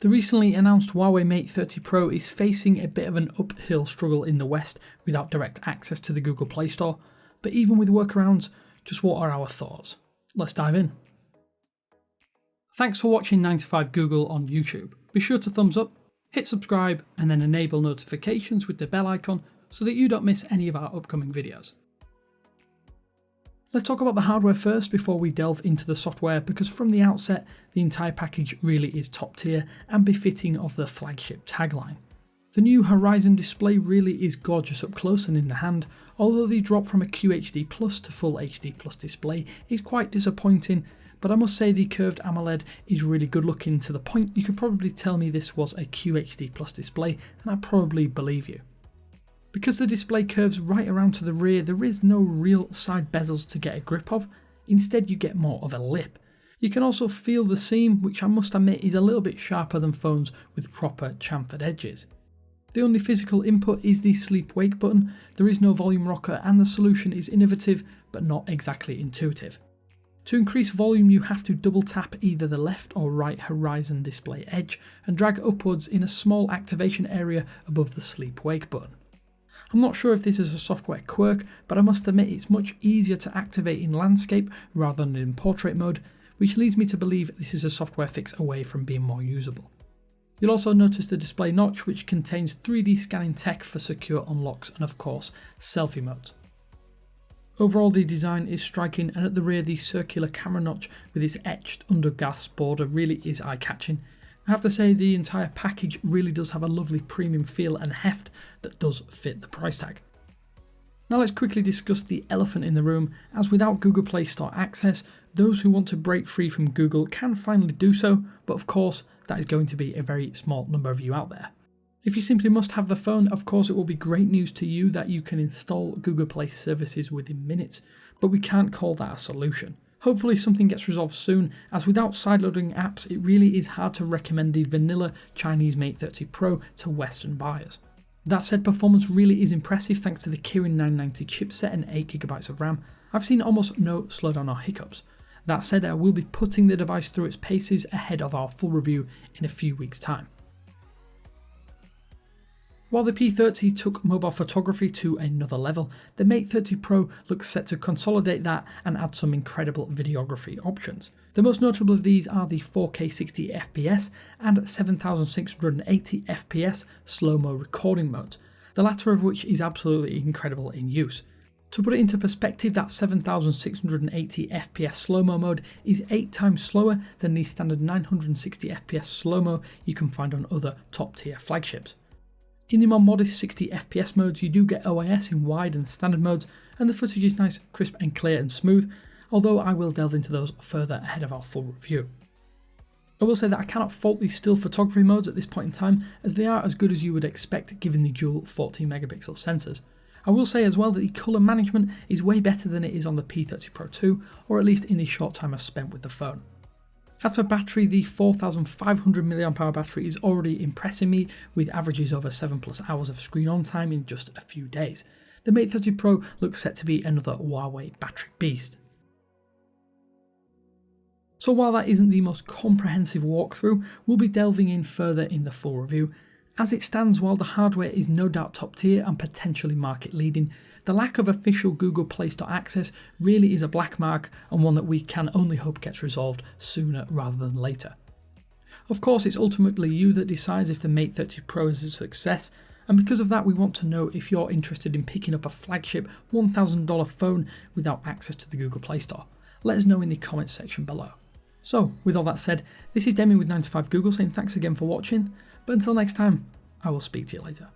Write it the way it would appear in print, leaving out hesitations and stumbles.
The recently announced Huawei Mate 30 Pro is facing a bit of an uphill struggle in the West without direct access to the Google Play Store, but even with workarounds, just what are our thoughts? Let's dive in. Thanks for watching 9to5 Google on YouTube. Be sure to thumbs up, hit subscribe, and then enable notifications with the bell icon so that you don't miss any of our upcoming videos. Let's talk about the hardware first before we delve into the software, because from the outset, the entire package really is top tier and befitting of the flagship tagline. The new Horizon display really is gorgeous up close and in the hand, although the drop from a QHD Plus to Full HD Plus display is quite disappointing, but I must say the curved AMOLED is really good looking to the point you could probably tell me this was a QHD Plus display and I'd probably believe you. Because the display curves right around to the rear, there is no real side bezels to get a grip of, instead you get more of a lip. You can also feel the seam, which I must admit is a little bit sharper than phones with proper chamfered edges. The only physical input is the sleep wake button, there is no volume rocker and the solution is innovative but not exactly intuitive. To increase volume you have to double tap either the left or right Horizon display edge and drag upwards in a small activation area above the sleep wake button. I'm not sure if this is a software quirk, but I must admit it's much easier to activate in landscape rather than in portrait mode, which leads me to believe this is a software fix away from being more usable. You'll also notice the display notch, which contains 3D scanning tech for secure unlocks and of course selfie mode. Overall the design is striking, and at the rear the circular camera notch with its etched under glass border really is eye-catching. I have to say the entire package really does have a lovely premium feel and heft that does fit the price tag. Now let's quickly discuss the elephant in the room, as without Google Play Store access, those who want to break free from Google can finally do so, but of course that is going to be a very small number of you out there. If you simply must have the phone, of course it will be great news to you that you can install Google Play services within minutes, but we can't call that a solution. Hopefully something gets resolved soon, as without sideloading apps it really is hard to recommend the vanilla Chinese Mate 30 Pro to Western buyers. That said, performance really is impressive thanks to the Kirin 990 chipset and 8GB of RAM. I've seen almost no slowdown or hiccups. That said, I will be putting the device through its paces ahead of our full review in a few weeks' time. While the P30 took mobile photography to another level, the Mate 30 Pro looks set to consolidate that and add some incredible videography options. The most notable of these are the 4K 60fps and 7680fps slow-mo recording modes, the latter of which is absolutely incredible in use. To put it into perspective, that 7680fps slow-mo mode is 8 times slower than the standard 960fps slow-mo you can find on other top-tier flagships. In the more modest 60fps modes you do get OIS in wide and standard modes, and the footage is nice, crisp and clear and smooth, although I will delve into those further ahead of our full review. I will say that I cannot fault these still photography modes at this point in time, as they are as good as you would expect given the dual 14MP sensors. I will say as well that the colour management is way better than it is on the P30 Pro 2, or at least in the short time I've spent with the phone. As for battery, the 4500mAh battery is already impressing me, with averages over 7+ hours of screen on time in just a few days. The Mate 30 Pro looks set to be another Huawei battery beast. So while that isn't the most comprehensive walkthrough, we'll be delving in further in the full review. As it stands, while the hardware is no doubt top tier and potentially market leading, the lack of official Google Play Store access really is a black mark, and one that we can only hope gets resolved sooner rather than later. Of course, it's ultimately you that decides if the Mate 30 Pro is a success, and because of that we want to know if you're interested in picking up a flagship $1,000 phone without access to the Google Play Store. Let us know in the comments section below. So, with all that said, this is Damien with 9to5 Google saying thanks again for watching, but until next time, I will speak to you later.